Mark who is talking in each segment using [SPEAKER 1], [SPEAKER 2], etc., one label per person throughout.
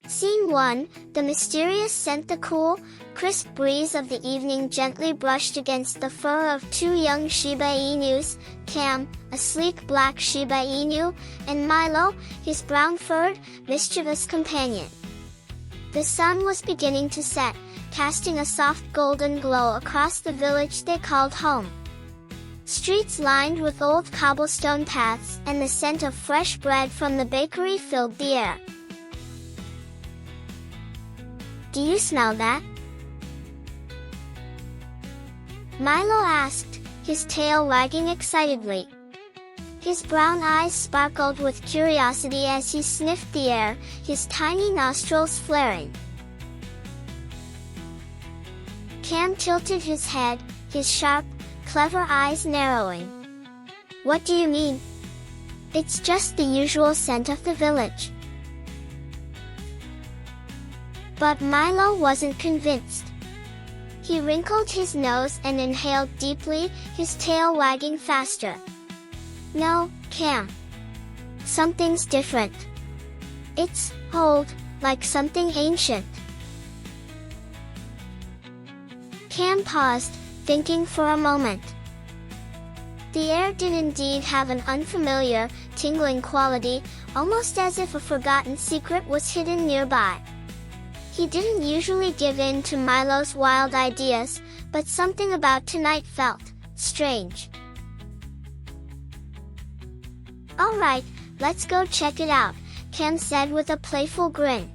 [SPEAKER 1] Scene 1, the mysterious scent. The cool, crisp breeze of the evening gently brushed against the fur of two young Shiba Inus, Kam, a sleek black Shiba Inu, and Milo, his brown-furred, mischievous companion. The sun was beginning to set, casting a soft golden glow across the village they called home. Streets lined with old cobblestone paths and the scent of fresh bread from the bakery filled the air. "Do you smell that?" Milo asked, his tail wagging excitedly. His brown eyes sparkled with curiosity as he sniffed the air, his tiny nostrils flaring. Kam tilted his head, his sharp, clever eyes narrowing. "What do you mean?" "It's just the usual scent of the village." But Milo wasn't convinced. He wrinkled his nose and inhaled deeply, his tail wagging faster. "No, Kam. Something's different. It's old, like something ancient." Kam paused, thinking for a moment. The air did indeed have an unfamiliar, tingling quality, almost as if a forgotten secret was hidden nearby. He didn't usually give in to Milo's wild ideas, but something about tonight felt strange. "All right, let's go check it out," Kam said with a playful grin.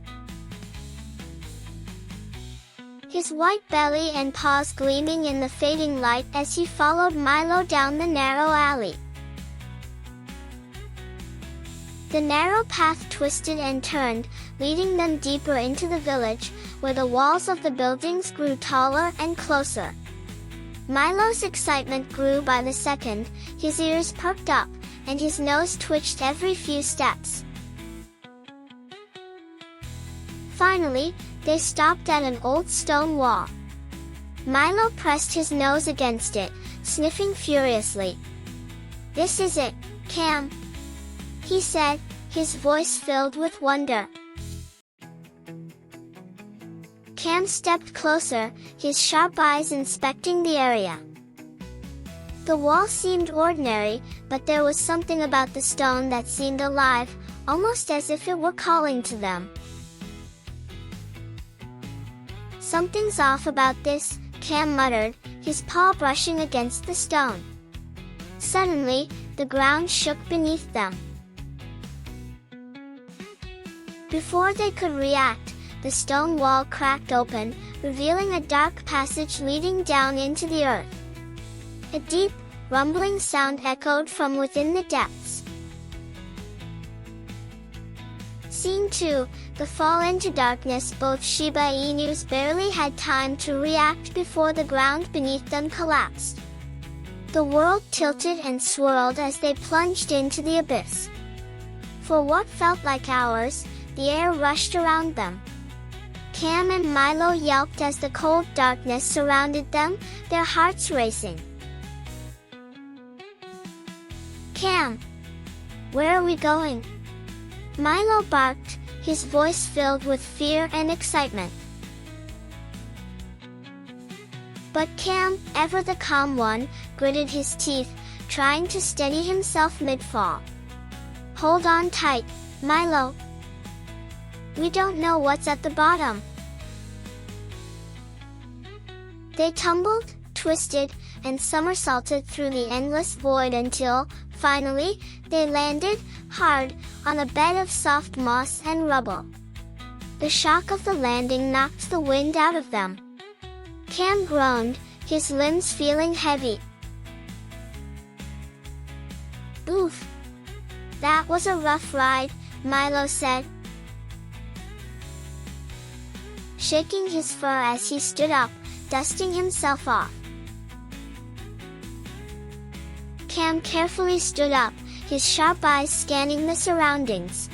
[SPEAKER 1] His white belly and paws gleaming in the fading light as he followed Milo down the narrow alley. The narrow path twisted and turned, leading them deeper into the village, where the walls of the buildings grew taller and closer. Milo's excitement grew by the second, his ears perked up, and his nose twitched every few steps. Finally, they stopped at an old stone wall. Milo pressed his nose against it, sniffing furiously. "This is it, Kam," he said, his voice filled with wonder. Kam stepped closer, his sharp eyes inspecting the area. The wall seemed ordinary, but there was something about the stone that seemed alive, almost as if it were calling to them. "Something's off about this," Kam muttered, his paw brushing against the stone. Suddenly, the ground shook beneath them. Before they could react, the stone wall cracked open, revealing a dark passage leading down into the earth. A deep, rumbling sound echoed from within the depths. Scene 2, the fall into darkness. Both Shiba Inus barely had time to react before the ground beneath them collapsed. The world tilted and swirled as they plunged into the abyss. For what felt like hours, the air rushed around them. Kam and Milo yelped as the cold darkness surrounded them, their hearts racing. "Kam! Where are we going?" Milo barked, his voice filled with fear and excitement. But Kam, ever the calm one, gritted his teeth, trying to steady himself mid-fall. "Hold on tight, Milo. We don't know what's at the bottom." They tumbled, twisted, and somersaulted through the endless void until, finally, they landed, hard, on a bed of soft moss and rubble. The shock of the landing knocked the wind out of them. Kam groaned, his limbs feeling heavy. "Oof! That was a rough ride," Milo said, shaking his fur as he stood up, dusting himself off. Kam carefully stood up, his sharp eyes scanning the surroundings.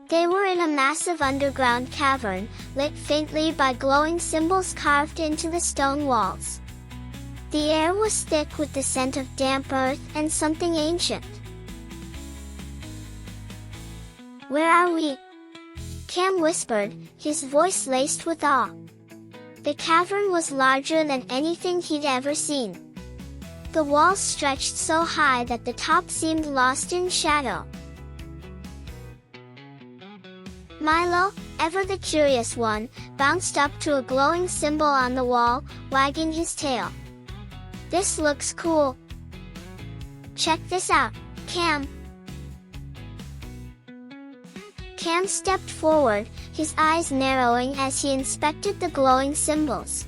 [SPEAKER 1] They were in a massive underground cavern, lit faintly by glowing symbols carved into the stone walls. The air was thick with the scent of damp earth and something ancient. "Where are we?" Kam whispered, his voice laced with awe. The cavern was larger than anything he'd ever seen. The walls stretched so high that the top seemed lost in shadow. Milo, ever the curious one, bounced up to a glowing symbol on the wall, wagging his tail. "This looks cool. Check this out, Kam." Kam stepped forward, his eyes narrowing as he inspected the glowing symbols.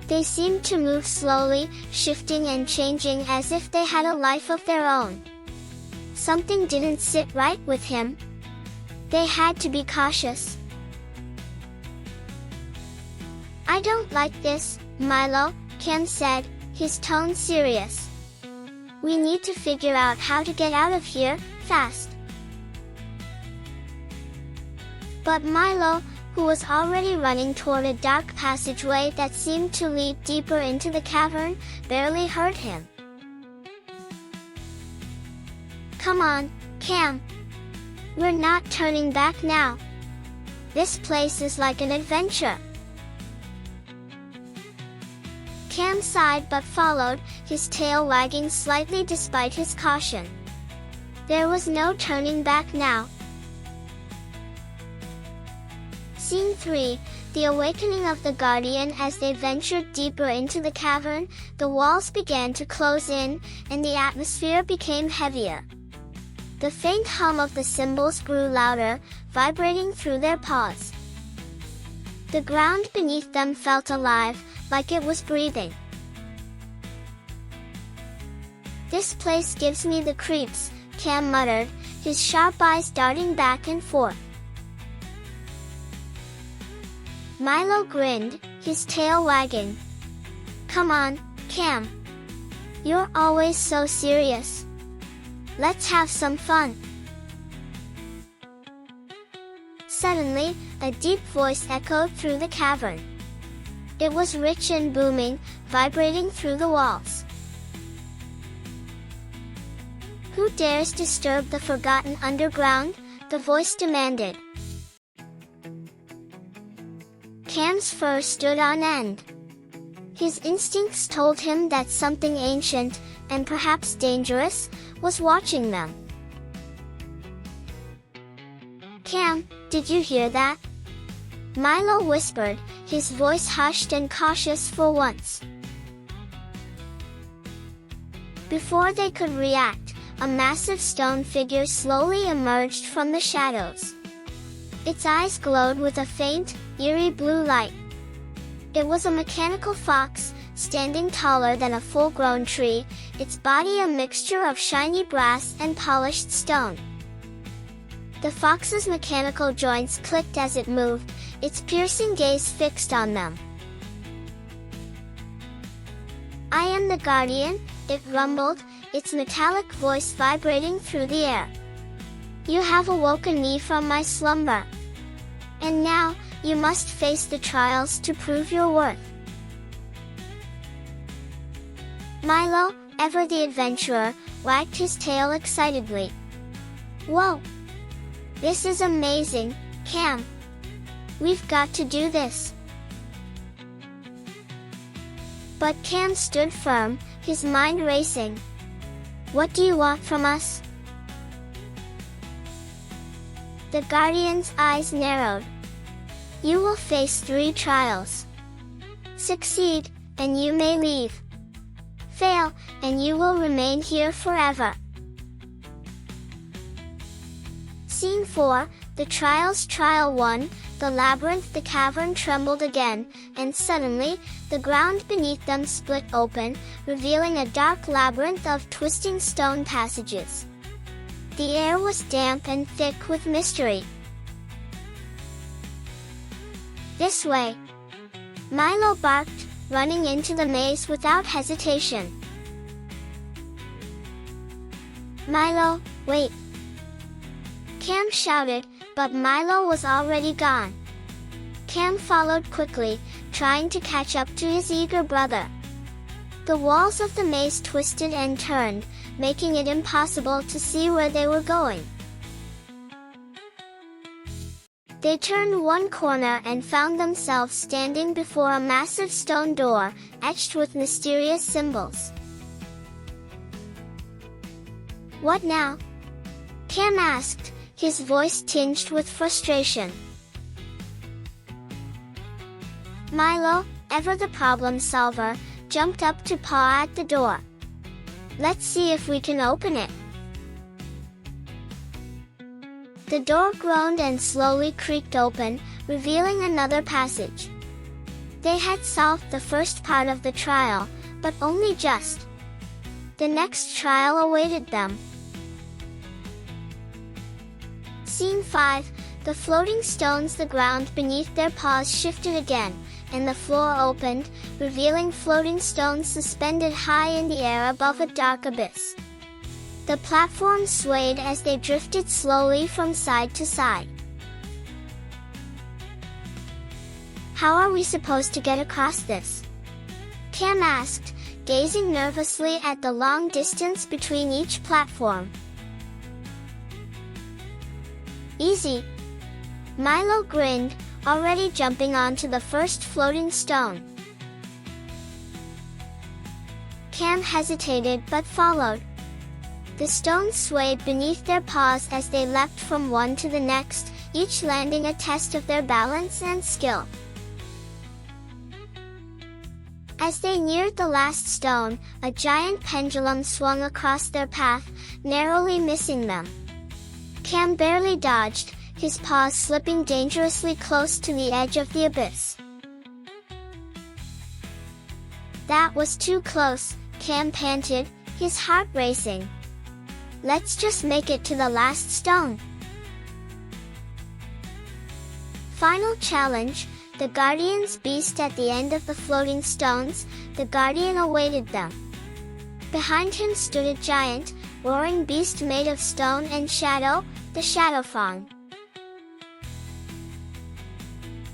[SPEAKER 1] They seemed to move slowly, shifting and changing as if they had a life of their own. Something didn't sit right with him. They had to be cautious. "I don't like this, Milo," Kam said, his tone serious. "We need to figure out how to get out of here, fast." But Milo, who was already running toward a dark passageway that seemed to lead deeper into the cavern, barely heard him. "Come on, Kam. We're not turning back now. This place is like an adventure." Kam sighed but followed, his tail wagging slightly despite his caution. There was no turning back now. Scene 3, the awakening of the Guardian. As they ventured deeper into the cavern, the walls began to close in, and the atmosphere became heavier. The faint hum of the cymbals grew louder, vibrating through their paws. The ground beneath them felt alive, like it was breathing. "This place gives me the creeps," Kam muttered, his sharp eyes darting back and forth. Milo grinned, his tail wagging. "Come on, Kam. You're always so serious. Let's have some fun." Suddenly, a deep voice echoed through the cavern. It was rich and booming, vibrating through the walls. "Who dares disturb the forgotten underground?" the voice demanded. Kam's fur stood on end. His instincts told him that something ancient, and perhaps dangerous, was watching them. "Kam, did you hear that?" Milo whispered, his voice hushed and cautious for once. Before they could react, a massive stone figure slowly emerged from the shadows. Its eyes glowed with a faint, eerie blue light. It was a mechanical fox, standing taller than a full-grown tree, its body a mixture of shiny brass and polished stone. The fox's mechanical joints clicked as it moved, its piercing gaze fixed on them. "I am the Guardian," it rumbled, its metallic voice vibrating through the air. "You have awoken me from my slumber. And now, you must face the trials to prove your worth." Milo, ever the adventurer, wagged his tail excitedly. "Whoa! This is amazing, Kam. We've got to do this." But Kam stood firm, his mind racing. "What do you want from us?" The Guardian's eyes narrowed. "You will face 3 trials. Succeed, and you may leave. Fail, and you will remain here forever." Scene 4, the trials. Trial 1, the labyrinth. The cavern trembled again, and suddenly, the ground beneath them split open, revealing a dark labyrinth of twisting stone passages. The air was damp and thick with mystery. "This way!" Milo barked, running into the maze without hesitation. "Milo, wait!" Kam shouted, but Milo was already gone. Kam followed quickly, trying to catch up to his eager brother. The walls of the maze twisted and turned, making it impossible to see where they were going. They turned one corner and found themselves standing before a massive stone door, etched with mysterious symbols. "What now?" Kam asked, his voice tinged with frustration. Milo, ever the problem solver, jumped up to paw at the door. "Let's see if we can open it." The door groaned and slowly creaked open, revealing another passage. They had solved the first part of the trial, but only just. The next trial awaited them. Scene 5, the floating stones. The ground beneath their paws shifted again, and the floor opened, revealing floating stones suspended high in the air above a dark abyss. The platform swayed as they drifted slowly from side to side. "How are we supposed to get across this?" Kam asked, gazing nervously at the long distance between each platform. "Easy." Milo grinned, already jumping onto the first floating stone. Kam hesitated but followed. The stones swayed beneath their paws as they leapt from one to the next, each landing a test of their balance and skill. As they neared the last stone, a giant pendulum swung across their path, narrowly missing them. Kam barely dodged, his paws slipping dangerously close to the edge of the abyss. "That was too close," Kam panted, his heart racing. "Let's just make it to the last stone." Final challenge, the Guardian's beast. At the end of the floating stones, the Guardian awaited them. Behind him stood a giant, roaring beast made of stone and shadow, the Shadowfang.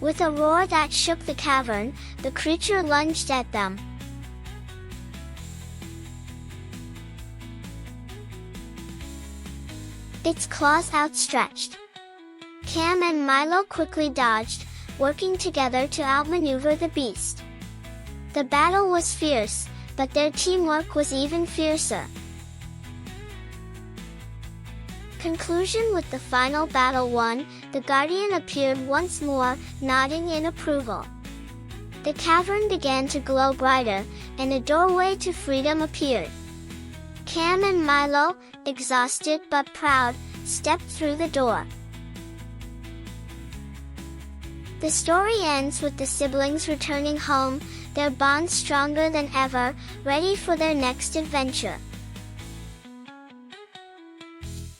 [SPEAKER 1] With a roar that shook the cavern, the creature lunged at them. Its claws outstretched. Kam and Milo quickly dodged, working together to outmaneuver the beast. The battle was fierce, but their teamwork was even fiercer. Conclusion: with the final battle won, the Guardian appeared once more, nodding in approval. The cavern began to glow brighter, and a doorway to freedom appeared. Kam and Milo, exhausted but proud, stepped through the door. The story ends with the siblings returning home, their bond stronger than ever, ready for their next adventure.